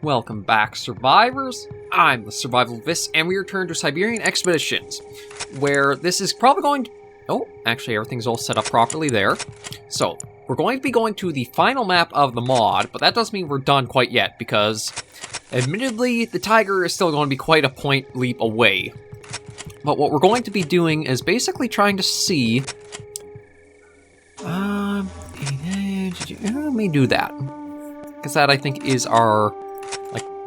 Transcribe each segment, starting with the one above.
Welcome back, survivors. I'm the SurvivalVis, and we return to Siberian Expeditions, where this is probably going to... Oh, actually, everything's all set up properly there. So, we're going to be going to the final map of the mod, but that doesn't mean we're done quite yet, because, admittedly, the Tiger is still going to be quite a point leap away. But what we're going to be doing is basically trying to see... let me do that. Because that, I think, is our...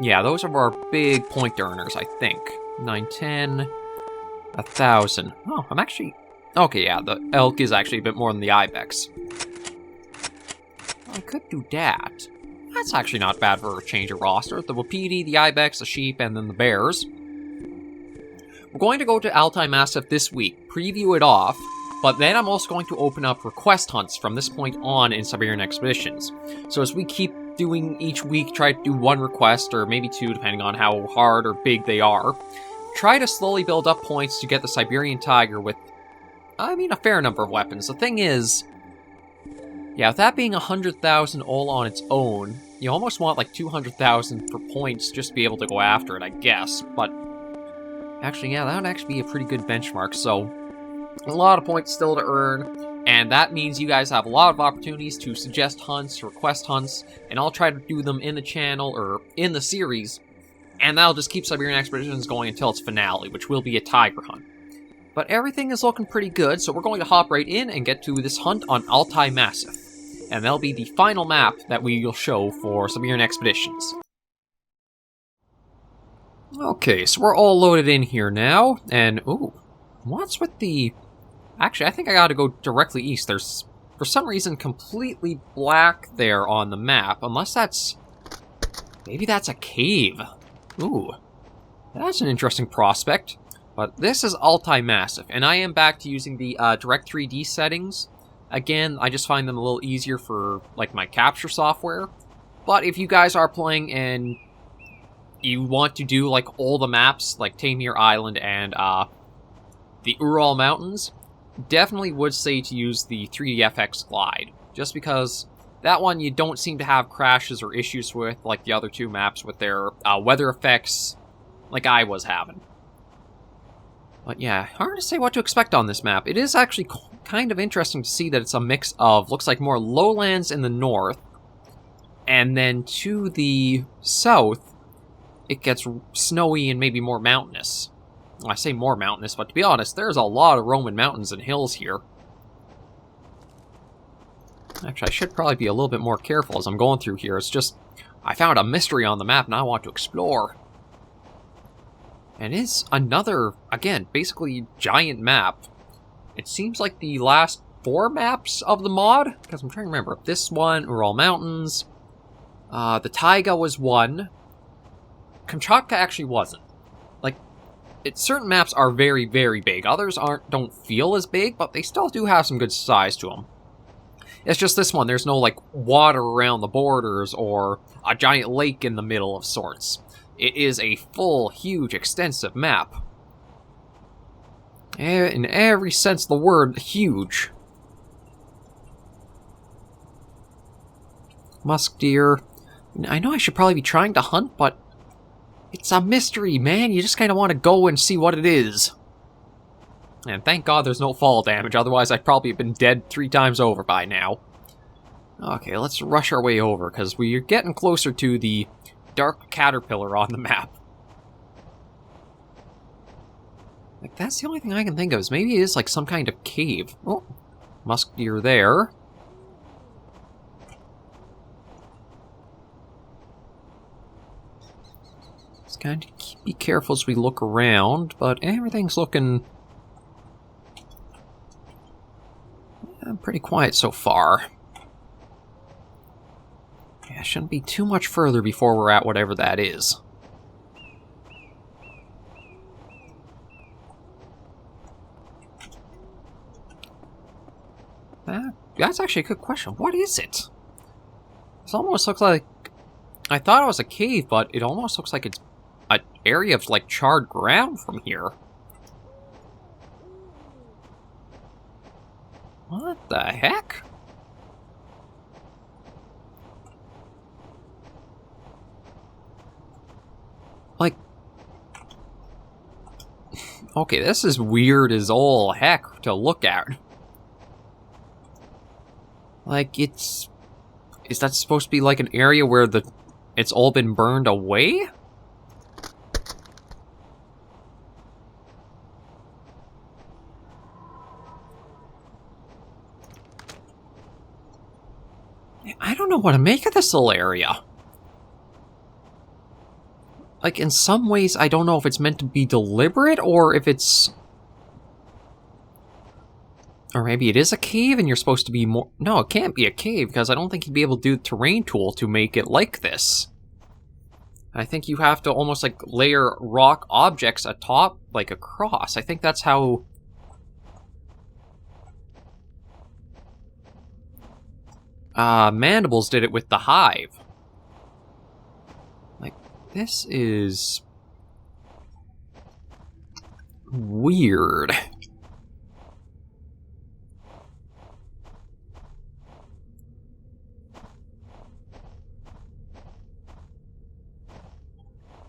Yeah, those are our big point earners, I think. 9, 10, 1,000. Oh, I'm actually... Okay, yeah, the elk is actually a bit more than the ibex. I could do that. That's actually not bad for a change of roster. The wapiti, the ibex, the sheep, and then the bears. We're going to go to Altai Massif this week, preview it off, but then I'm also going to open up request hunts from this point on in Siberian Expeditions. So as we keep doing each week, try to do one request, or maybe two, depending on how hard or big they are. Try to slowly build up points to get the Siberian Tiger with, a fair number of weapons. The thing is, yeah, with that being 100,000 all on its own, you almost want like 200,000 for points just to be able to go after it, I guess. But, actually, yeah, that would actually be a pretty good benchmark, so a lot of points still to earn. And that means you guys have a lot of opportunities to suggest hunts, request hunts, and I'll try to do them in the channel, or in the series, and that'll just keep Siberian Expeditions going until its finale, which will be a tiger hunt. But everything is looking pretty good, so we're going to hop right in and get to this hunt on Altai Massif. And that'll be the final map that we will show for Siberian Expeditions. Okay, so we're all loaded in here now, and ooh, what's with the... Actually, I think I gotta go directly east. There's, for some reason, completely black there on the map. Unless that's... Maybe that's a cave. Ooh. That's an interesting prospect. But this is Altai Massif, and I am back to using the Direct 3D settings. Again, I just find them a little easier for, like, my capture software. But if you guys are playing and you want to do, like, all the maps, like Tormer Island and the Ural Mountains, definitely would say to use the 3DFX Glide, just because that one you don't seem to have crashes or issues with like the other two maps with their weather effects like I was having. But yeah, hard to say what to expect on this map. It is actually kind of interesting to see that it's a mix of, looks like more lowlands in the north, and then to the south, it gets snowy and maybe more mountainous. I say more mountainous, but to be honest, there's a lot of Roman mountains and hills here. Actually, I should probably be a little bit more careful as I'm going through here. It's just, I found a mystery on the map and I want to explore. And it's another, again, basically giant map. It seems like the last 4 maps of the mod, because I'm trying to remember. This one, Ural Mountains, the Taiga was one. Kamchatka actually wasn't. Certain maps are very, very big. Others don't feel as big, but they still do have some good size to them. It's just this one, there's no, like, water around the borders or a giant lake in the middle of sorts. It is a full, huge, extensive map. In every sense of the word, huge. Musk deer. I know I should probably be trying to hunt, but it's a mystery, man. You just kind of want to go and see what it is. And thank God there's no fall damage, otherwise I'd probably have been dead 3 times over by now. Okay, let's rush our way over, because we're getting closer to the dark caterpillar on the map. Like, that's the only thing I can think of, is maybe it is like some kind of cave. Oh, musk deer there. Kind of be careful as we look around, but everything's looking pretty quiet so far. Yeah, shouldn't be too much further before we're at whatever that is. That's actually a good question. What is it? This almost looks like... I thought it was a cave, but it almost looks like it's an area of, like, charred ground from here. What the heck? Okay, this is weird as all heck to look at. Like, is that supposed to be like an area where it's all been burned away? I don't know what to make of this little area. Like, in some ways, I don't know if it's meant to be deliberate, or if it's... Or maybe it is a cave and you're supposed to be more... No, it can't be a cave, because I don't think you'd be able to do the terrain tool to make it like this. I think you have to almost, like, layer rock objects atop, like, across. I think that's how... Mandibles did it with the hive. Like, this is... weird.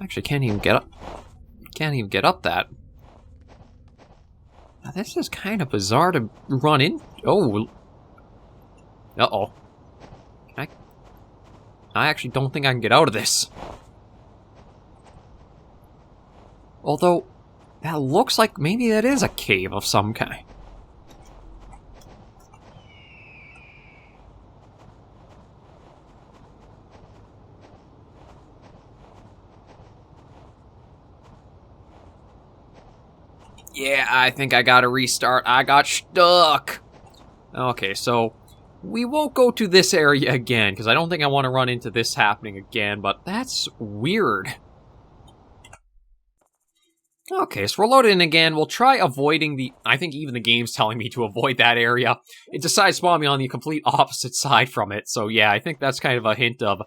Actually, can't even get up that. Now, this is kind of bizarre to run in. Oh. Uh-oh. I actually don't think I can get out of this. Although, that looks like maybe that is a cave of some kind. Yeah, I think I gotta restart. I got stuck. Okay, so we won't go to this area again, because I don't think I want to run into this happening again, but that's weird. Okay, so we're loaded in again. We'll try avoiding the... I think even the game's telling me to avoid that area. It decides to spawn me on the complete opposite side from it, so yeah, I think that's kind of a hint of...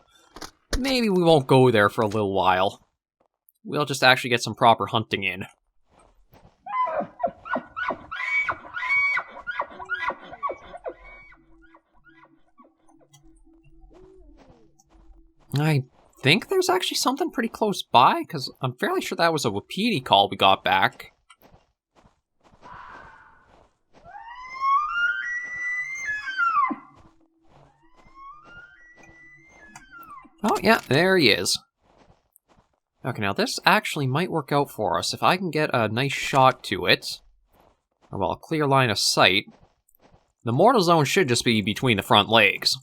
maybe we won't go there for a little while. We'll just actually get some proper hunting in. I think there's actually something pretty close by, because I'm fairly sure that was a wapiti call we got back. Oh, yeah, there he is. Okay, now this actually might work out for us. If I can get a nice shot to it, or well, a clear line of sight, the mortal zone should just be between the front legs.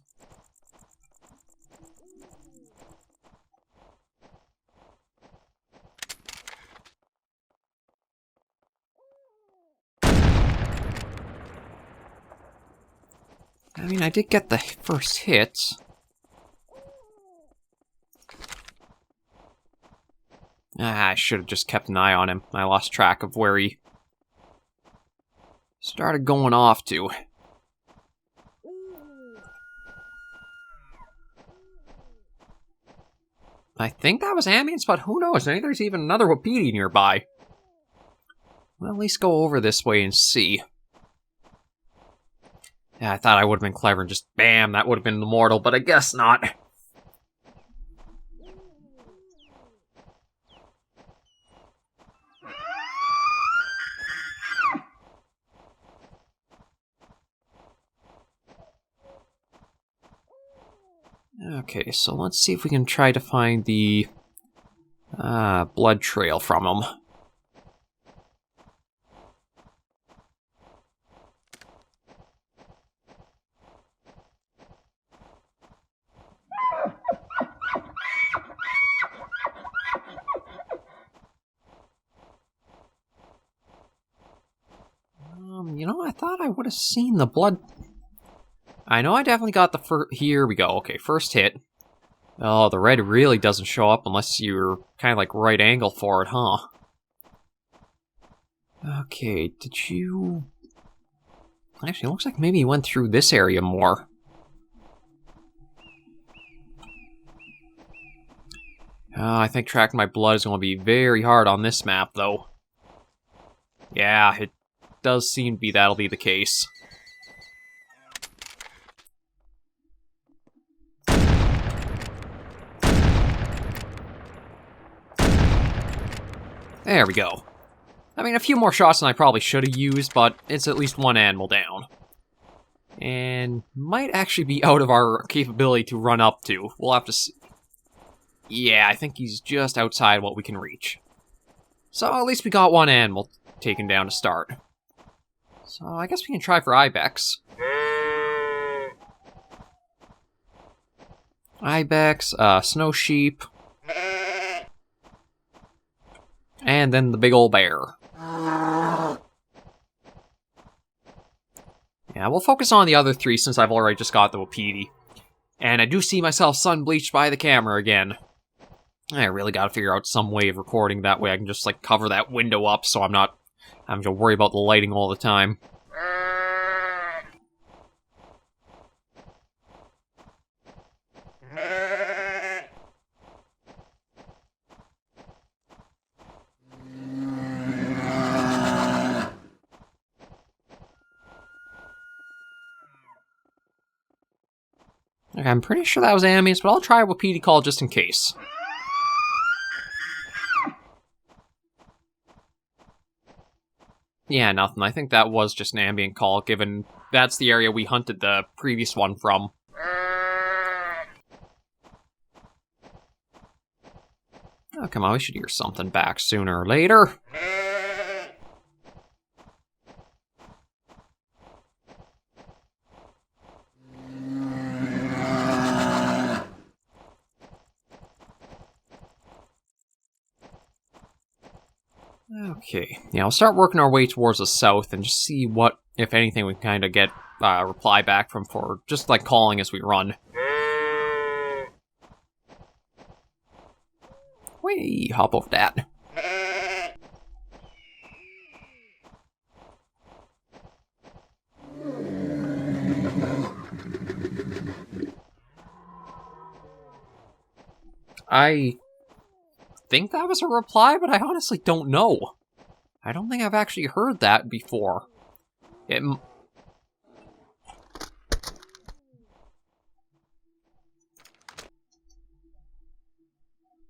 I mean, I did get the first hit. I should have just kept an eye on him. I lost track of where he started going off to. I think that was ambience, but who knows? Maybe there's even another wapiti nearby. Well, at least go over this way and see. Yeah, I thought I would have been clever and just bam, that would have been the mortal, but I guess not. Okay, so let's see if we can try to find the blood trail from him. You know, I thought I would have seen the blood. I know I definitely got the first... Here we go. Okay, first hit. Oh, the red really doesn't show up unless you're kind of like right angle for it, huh? Okay, did you... Actually, it looks like maybe you went through this area more. I think tracking my blood is going to be very hard on this map, though. Yeah, it does seem to be that'll be the case. There we go. I mean, a few more shots than I probably should have used, but it's at least one animal down. And might actually be out of our capability to run up to. We'll have to see. Yeah, I think he's just outside what we can reach. So at least we got one animal taken down to start. So I guess we can try for ibex. Ibex, snow sheep. And then the big old bear. Yeah, we'll focus on the other three since I've already just got the wapiti. And I do see myself sun-bleached by the camera again. I really gotta figure out some way of recording that way I can just, like, cover that window up so I'm not having to worry about the lighting all the time. Okay, I'm pretty sure that was ambience, but I'll try a wapiti call just in case. Yeah, nothing. I think that was just an ambient call, given that's the area we hunted the previous one from. Oh, come on, we should hear something back sooner or later. Okay, yeah, we'll start working our way towards the south and just see what, if anything, we can kind of get reply back from for just like calling as we run. Whee, hop over that. I think that was a reply, but I honestly don't know. I don't think I've actually heard that before.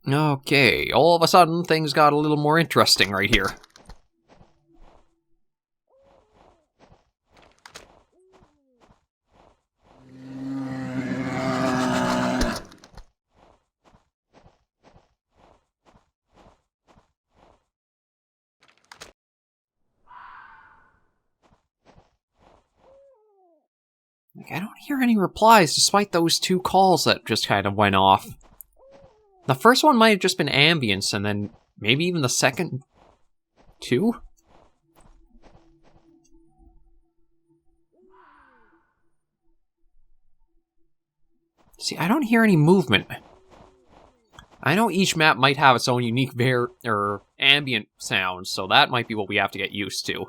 Okay, all of a sudden things got a little more interesting right here. Like, I don't hear any replies despite those two calls that just kind of went off. The first one might have just been ambience, and then maybe even the second two? See, I don't hear any movement. I know each map might have its own unique ambient sounds, so that might be what we have to get used to.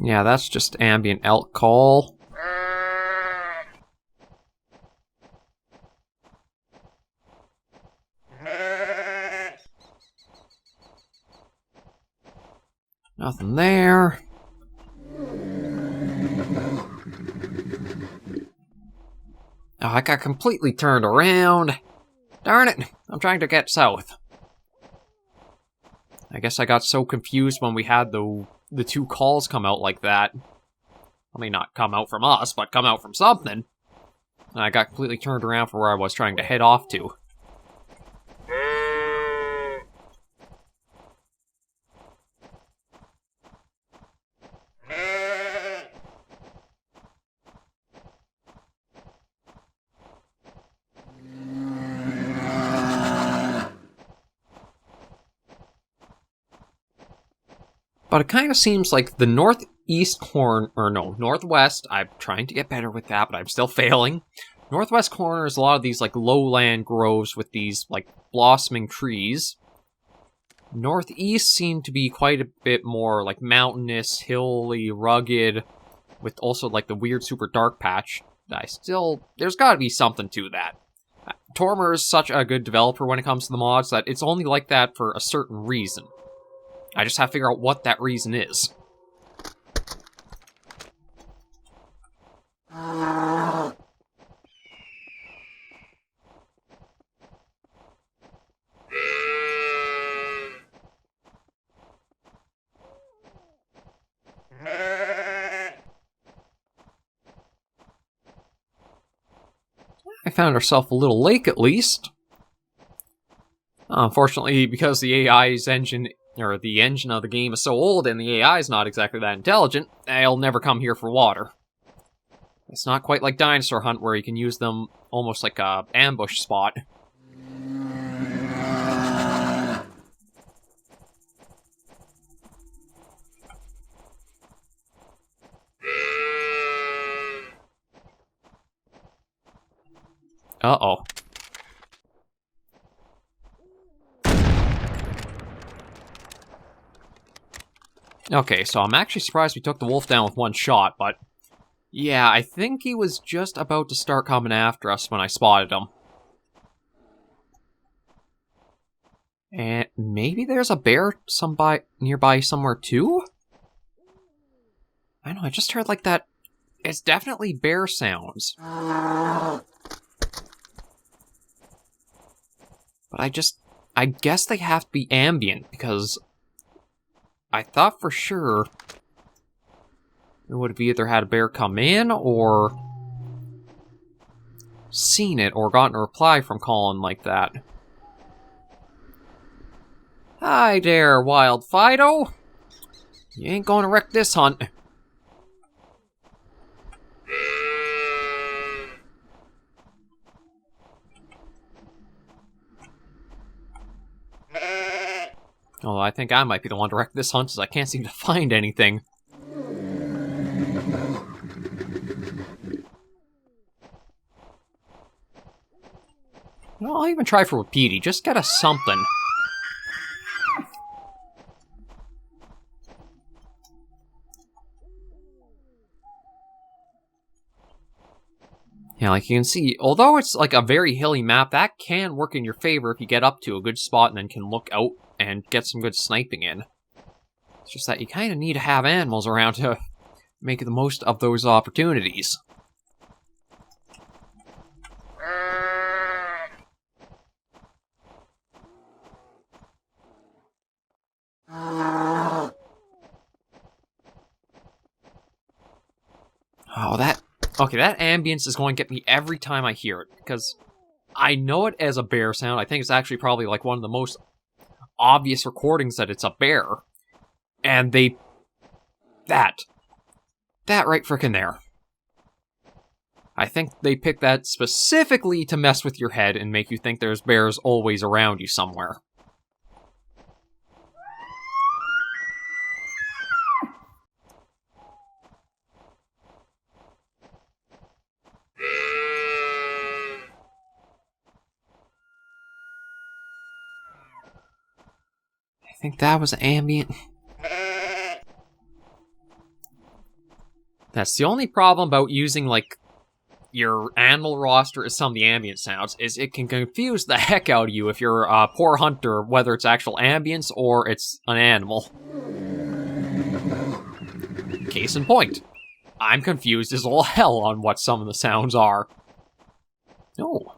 Yeah, that's just ambient elk call. Nothing there. Oh, I got completely turned around. Darn it, I'm trying to get south. I guess I got so confused when we had the two calls come out like that. I mean, not come out from us, but come out from something. And I got completely turned around for where I was trying to head off to. But it kind of seems like the northwest, I'm trying to get better with that, but I'm still failing. Northwest corner is a lot of these, like, lowland groves with these, like, blossoming trees. Northeast seem to be quite a bit more, like, mountainous, hilly, rugged, with also, like, the weird super dark patch. There's gotta be something to that. Tormer is such a good developer when it comes to the mods that it's only like that for a certain reason. I just have to figure out what that reason is. I found ourselves a little lake at least. Unfortunately, because the AI's engine, or the engine of the game is so old and the AI is not exactly that intelligent, they'll never come here for water. It's not quite like Dinosaur Hunt where you can use them almost like a ambush spot. Uh-oh. Okay, so I'm actually surprised we took the wolf down with one shot, but... yeah, I think he was just about to start coming after us when I spotted him. And maybe there's a bear nearby somewhere too? I know, I just heard like that... it's definitely bear sounds. But I guess they have to be ambient, because... I thought for sure... it would have either had a bear come in, or... seen it, or gotten a reply from Colin like that. Hi there, Wild Fido! You ain't gonna wreck this hunt. Oh, I think I might be the one to wreck this hunt, as I can't seem to find anything. Well, I'll even try for Wapiti, just get us something. Yeah, like you can see, although it's like a very hilly map, that can work in your favor if you get up to a good spot and then can look out and get some good sniping in. It's just that you kind of need to have animals around to make the most of those opportunities. Oh, okay, that ambience is going to get me every time I hear it, because I know it as a bear sound. I think it's actually probably like one of the most obvious recordings that it's a bear. And that right frickin' there. I think they picked that specifically to mess with your head and make you think there's bears always around you somewhere. I think that was ambient. That's the only problem about using, like, your animal roster as some of the ambient sounds, is it can confuse the heck out of you if you're a poor hunter, whether it's actual ambience or it's an animal. Case in point. I'm confused as all hell on what some of the sounds are. Oh.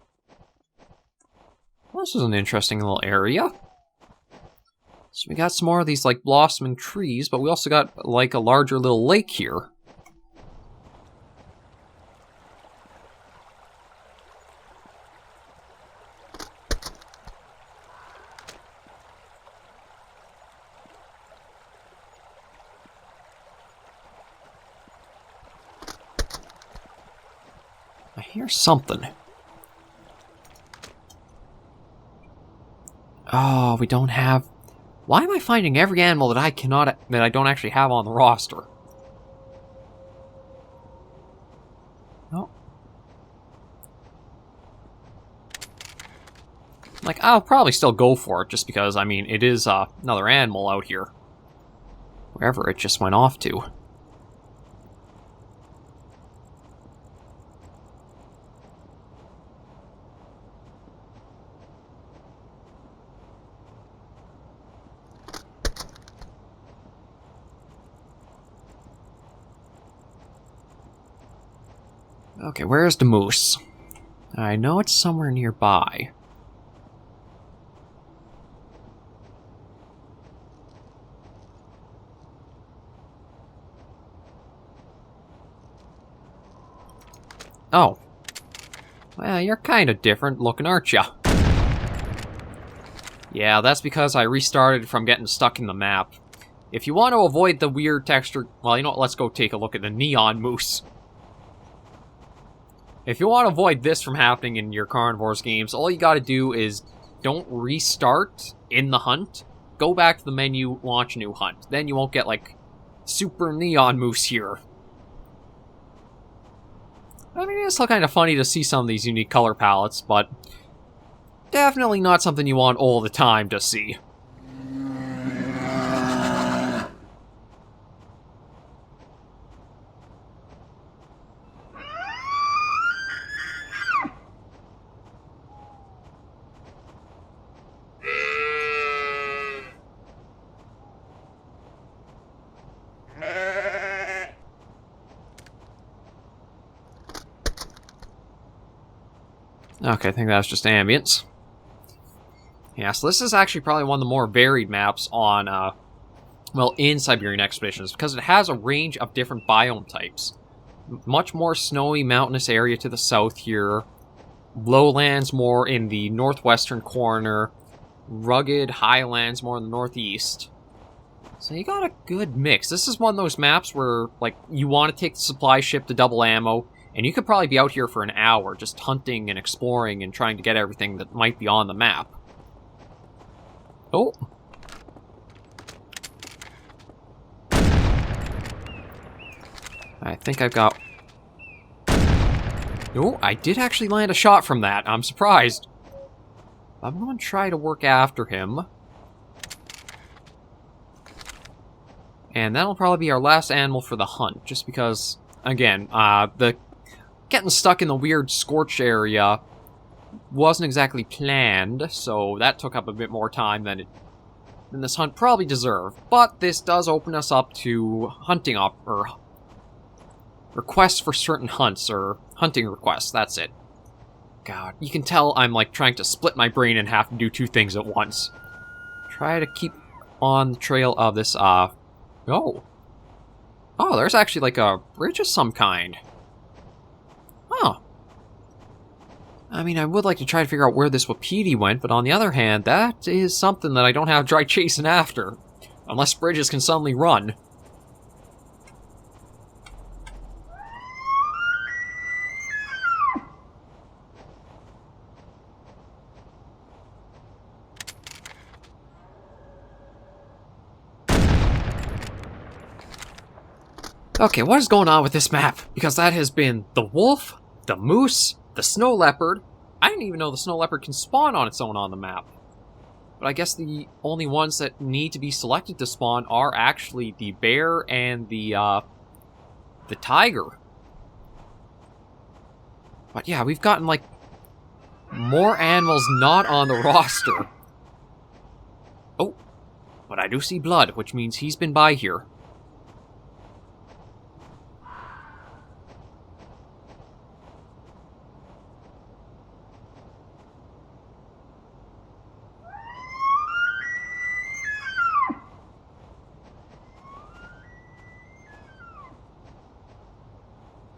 Well, this is an interesting little area. So we got some more of these, like, blossoming trees, but we also got, like, a larger little lake here. I hear something. Oh, we don't have... why am I finding every animal that I don't actually have on the roster? Oh. Like, I'll probably still go for it, just because, I mean, it is another animal out here. Wherever it just went off to. Okay, where's the moose? I know it's somewhere nearby. Oh. Well, you're kind of different looking, aren't ya? Yeah, that's because I restarted from getting stuck in the map. If you want to avoid the weird texture... Well, you know what? Let's go take a look at the neon moose. If you want to avoid this from happening in your Carnivores games, all you gotta do is don't restart in the hunt. Go back to the menu, launch a new hunt. Then you won't get, like, super neon moose here. I mean, it's still kind of funny to see some of these unique color palettes, but definitely not something you want all the time to see. Okay, I think that was just ambience. Yeah, so this is actually probably one of the more varied maps on, well, in Siberian Expeditions, because it has a range of different biome types. Much more snowy, mountainous area to the south here, lowlands more in the northwestern corner, rugged highlands more in the northeast. So you got a good mix. This is one of those maps where, like, you want to take the supply ship to double ammo, and you could probably be out here for an hour just hunting and exploring and trying to get everything that might be on the map. Oh. I think I've got... Oh, I did actually land a shot from that. I'm surprised. I'm going to try to work after him. And that'll probably be our last animal for the hunt, just because, again, the getting stuck in the weird scorched area wasn't exactly planned, so that took up a bit more time than this hunt probably deserved. But this does open us up to hunting or requests for certain hunts, or hunting requests, that's it. God, you can tell I'm like trying to split my brain in half and do two things at once. Try to keep on the trail of this, Oh, there's actually like a bridge of some kind. Huh. I mean, I would like to try to figure out where this wapiti went, but on the other hand, that is something that I don't have dry chasing after. Unless bridges can suddenly run. Okay, what is going on with this map? Because that has been the wolf, the moose, the snow leopard. I didn't even know the snow leopard can spawn on its own on the map. But I guess the only ones that need to be selected to spawn are actually the bear and the tiger. But yeah, we've gotten, like, more animals not on the roster. Oh, but I do see blood, which means he's been by here.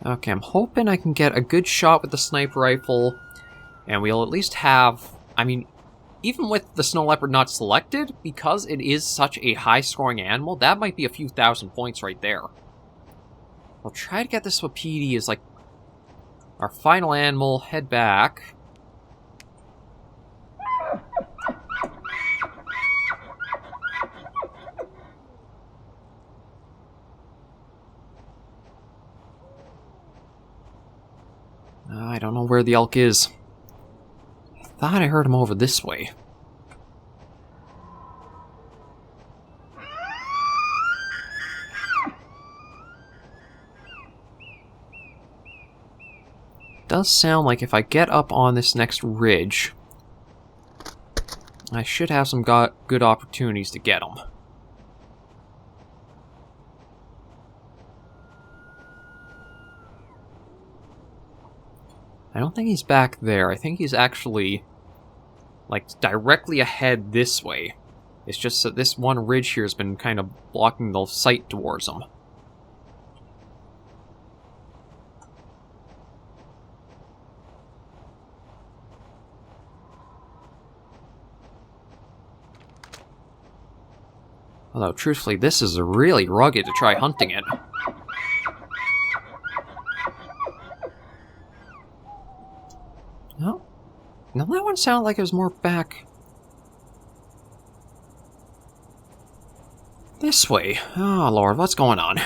Okay, I'm hoping I can get a good shot with the sniper rifle, and we'll at least have... I mean, even with the snow leopard not selected, because it is such a high-scoring animal, that might be a few thousand points right there. I'll try to get this wapiti as, like, our final animal, head back. I don't know where the elk is. I thought I heard him over this way. Does sound like if I get up on this next ridge, I should have some good opportunities to get him. I don't think he's back there. I think he's actually, like, directly ahead this way. It's just that this one ridge here has been kind of blocking the sight towards him. Although, truthfully, this is really rugged to try hunting it. No. Now that one sounded like it was more back this way. Oh, Lord, what's going on?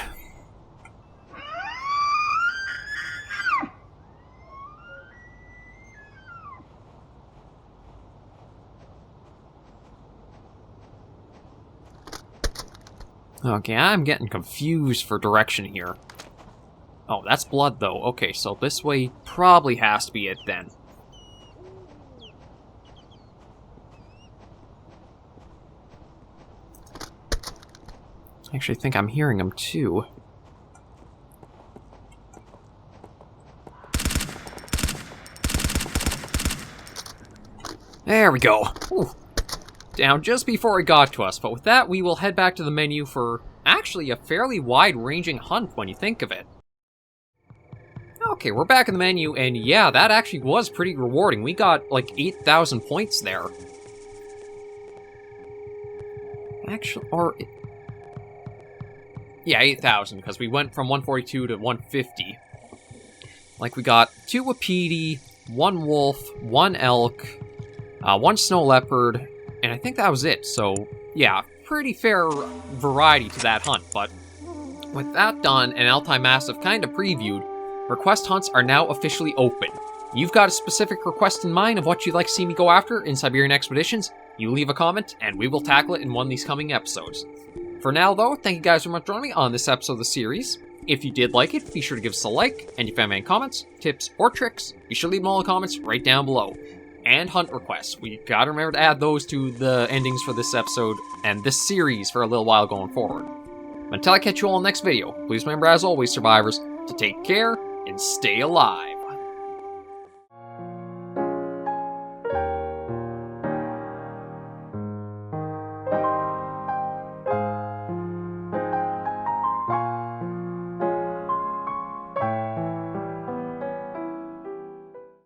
Okay, I'm getting confused for direction here. Oh, that's blood, though. Okay, so this way probably has to be it, then. I actually think I'm hearing him, too. There we go. Whew. Down just before it got to us, but with that, we will head back to the menu for actually a fairly wide-ranging hunt when you think of it. Okay, we're back in the menu, and yeah, that actually was pretty rewarding. We got like 8,000 points there. Actually, or... yeah, 8,000, because we went from 142 to 150. Like, we got 2 wapiti, 1 wolf, 1 elk, 1 snow leopard, and I think that was it. So, yeah, pretty fair variety to that hunt. But with that done and Altai Massif kind of previewed, request hunts are now officially open. You've got a specific request in mind of what you'd like to see me go after in Siberian Expeditions, you leave a comment, and we will tackle it in one of these coming episodes. For now, though, thank you guys very much for joining me on this episode of the series. If you did like it, be sure to give us a like, and if you have any comments, tips, or tricks, be sure to leave them all in the comments right down below. And hunt requests. We gotta remember to add those to the endings for this episode and this series for a little while going forward. But until I catch you all in the next video, please remember, as always, survivors, to take care and stay alive.